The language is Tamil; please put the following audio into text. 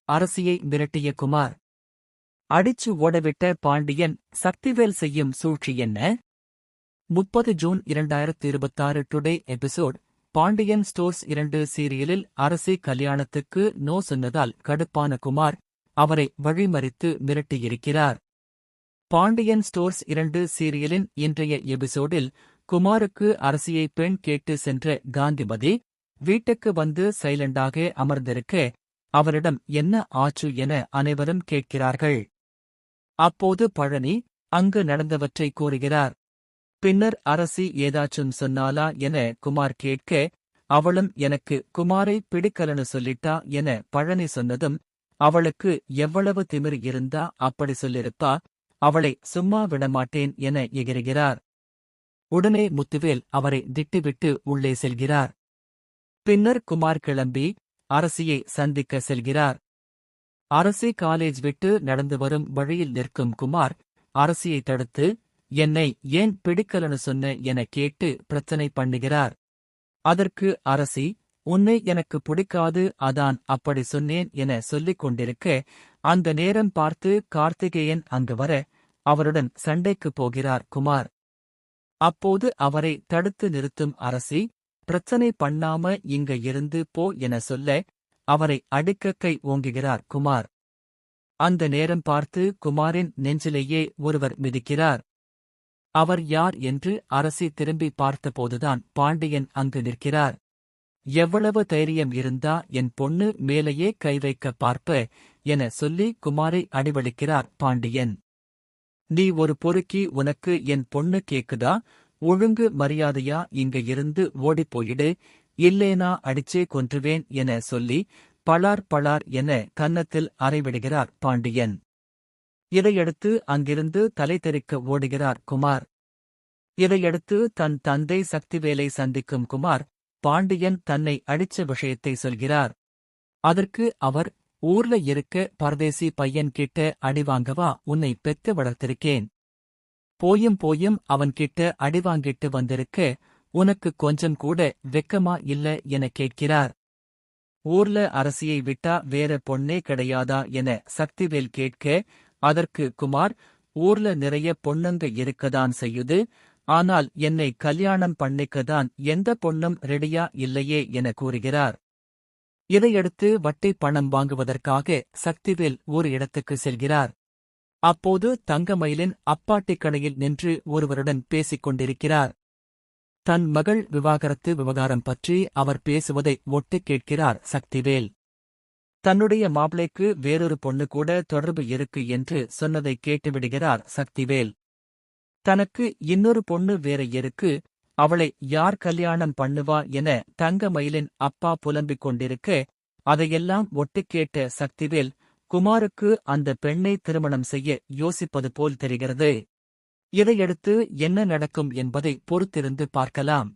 அரசியை மிரட்டிய குமார். அடிச்சு ஓடவிட்ட பாண்டியன், சக்திவேல் செய்யும் சூழ்ச்சி என்ன? 30 June 2026 today episode. Pandian stores 2 சீரியலில் அரசி கல்யாணத்துக்கு நோ சொன்னதால் கடுப்பான குமார், அவரை வழிமறித்து மிரட்டியிருக்கிறார். பாண்டியன் ஸ்டோர்ஸ் 2 சீரியலின் இன்றைய எபிசோடில் குமாருக்கு அரசியை பெண் கேட்டு சென்ற காந்திமதி வீட்டுக்கு வந்து சைலண்டாக அமர்ந்திருக்க, அவரிடம் என்ன ஆச்சு என அனைவரும் கேட்கிறார்கள். அப்போது பழனி அங்கு நடந்தவற்றை கூறுகிறார். பின்னர் அரசி ஏதாச்சும் சொன்னாலா என குமார் கேட்க, அவளும் எனக்கு குமாரை பிடிக்கலன்னு சொல்லிட்டா என பழனி சொன்னதும், அவளுக்கு எவ்வளவு திமிர் இருந்தா அப்படி சொல்லிருப்பா, அவளை சும்மா விடமாட்டேன் என எகிறுகிறார். உடனே முத்துவேல் அவரை திட்டிவிட்டு உள்ளே செல்கிறார். பின்னர் குமார் கிளம்பி அரசியை சந்திக்க செல்கிறார். அரசி காலேஜ் விட்டு நடந்து வரும் வழியில் நிற்கும் குமார் அரசியை தடுத்து, என்னை ஏன் பிடிக்கலன்னு சொன்ன என கேட்டு பிரச்சனை பண்ணுகிறார். அதற்கு அரசி, உன்னை எனக்கு பிடிக்காது, அதான் அப்படி சொன்னேன் என சொல்லிக் கொண்டிருக்க, அந்த நேரம் பார்த்து கார்த்திகேயன் அங்கு வர, அவருடன் சண்டைக்கு போகிறார் குமார். அப்போது அவரை தடுத்து நிறுத்தும் அரசி, பிரச்சனை பண்ணாம இங்க இருந்து போ என சொல்ல, அவரை அடிக்க கை ஓங்குகிறார் குமார். அந்த நேரம் பார்த்து குமாரின் நெஞ்சிலேயே ஒருவர் மிதிக்கிறார். அவர் யார் என்று அரசி திரும்பி பார்த்தபோதுதான் பாண்டியன் அங்கு நிற்கிறார். எவ்வளவு தைரியம் இருந்தா என் பொண்ணு மேலேயே கை வைக்க பார்ப்ப என சொல்லி குமாரை அடிவளிக்கிறார் பாண்டியன். நீ ஒரு பொறுக்கி, உனக்கு என் பொண்ணு கேக்குதா? ஒழுங்கு மரியாதையா இங்க இருந்து ஓடிப்போயிடு, இல்லேனா அடிச்சே கொன்றுவேன் என சொல்லி பளார் பளார் என கன்னத்தில் அறைவிடுகிறார் பாண்டியன். இதையடுத்து அங்கிருந்து தலை தெறிக்க ஓடுகிறார் குமார். இதையடுத்து தன் தந்தை சக்திவேலை சந்திக்கும் குமார், பாண்டியன் தன்னை அடிச்ச விஷயத்தை சொல்கிறார். அதற்கு அவர், ஊர்ல இருக்க பரதேசி பையன் கிட்ட அடிவாங்கவா உன்னை பெத்து வளர்த்திருக்கேன். போயும் அவன்கிட்ட அடிவாங்கிட்டு வந்திருக்க, உனக்கு கொஞ்சம் கூட வெக்கமா இல்ல என கேட்கிறார். ஊர்ல அரசியை விட்டா வேற பொண்ணே கிடையாதா என சக்திவேல் கேட்க, அதற்கு குமார், ஊர்ல நிறைய பொண்ணுங்க இருக்கதான் செய்யுது, ஆனால் என்னை கல்யாணம் பண்ணிக்கதான் எந்த பொண்ணும் ரெடியா இல்லையே என கூறுகிறார். இதையடுத்து வட்டி பணம் வாங்குவதற்காக சக்திவேல் ஒரு இடத்துக்கு செல்கிறார். அப்போது தங்கமயிலின் அப்பாட்டிக் கடையில் நின்று ஒருவருடன் பேசிக் கொண்டிருக்கிறார். தன் மகள் விவாகரத்து விவகாரம் பற்றி அவர் பேசுவதை ஒட்டுக் கேட்கிறார் சக்திவேல். தன்னுடைய மாப்பிளைக்கு வேறொரு பொண்ணு கூட தொடர்பு இருக்கு என்று சொன்னதை கேட்டுவிடுகிறார் சக்திவேல். தனக்கு இன்னொரு பொண்ணு வேற இருக்கு, அவளை யார் கல்யாணம் பண்ணுவா என தங்கமயிலின் அப்பா புலம்பிக் கொண்டிருக்க, அதையெல்லாம் ஒட்டுக் கேட்ட சக்திவேல், குமாருக்கு அந்த பெண்ணை திருமணம் செய்ய யோசிப்பது போல் தெரிகிறது. இதையடுத்து என்ன நடக்கும் என்பதை பொறுத்திருந்து பார்க்கலாம்.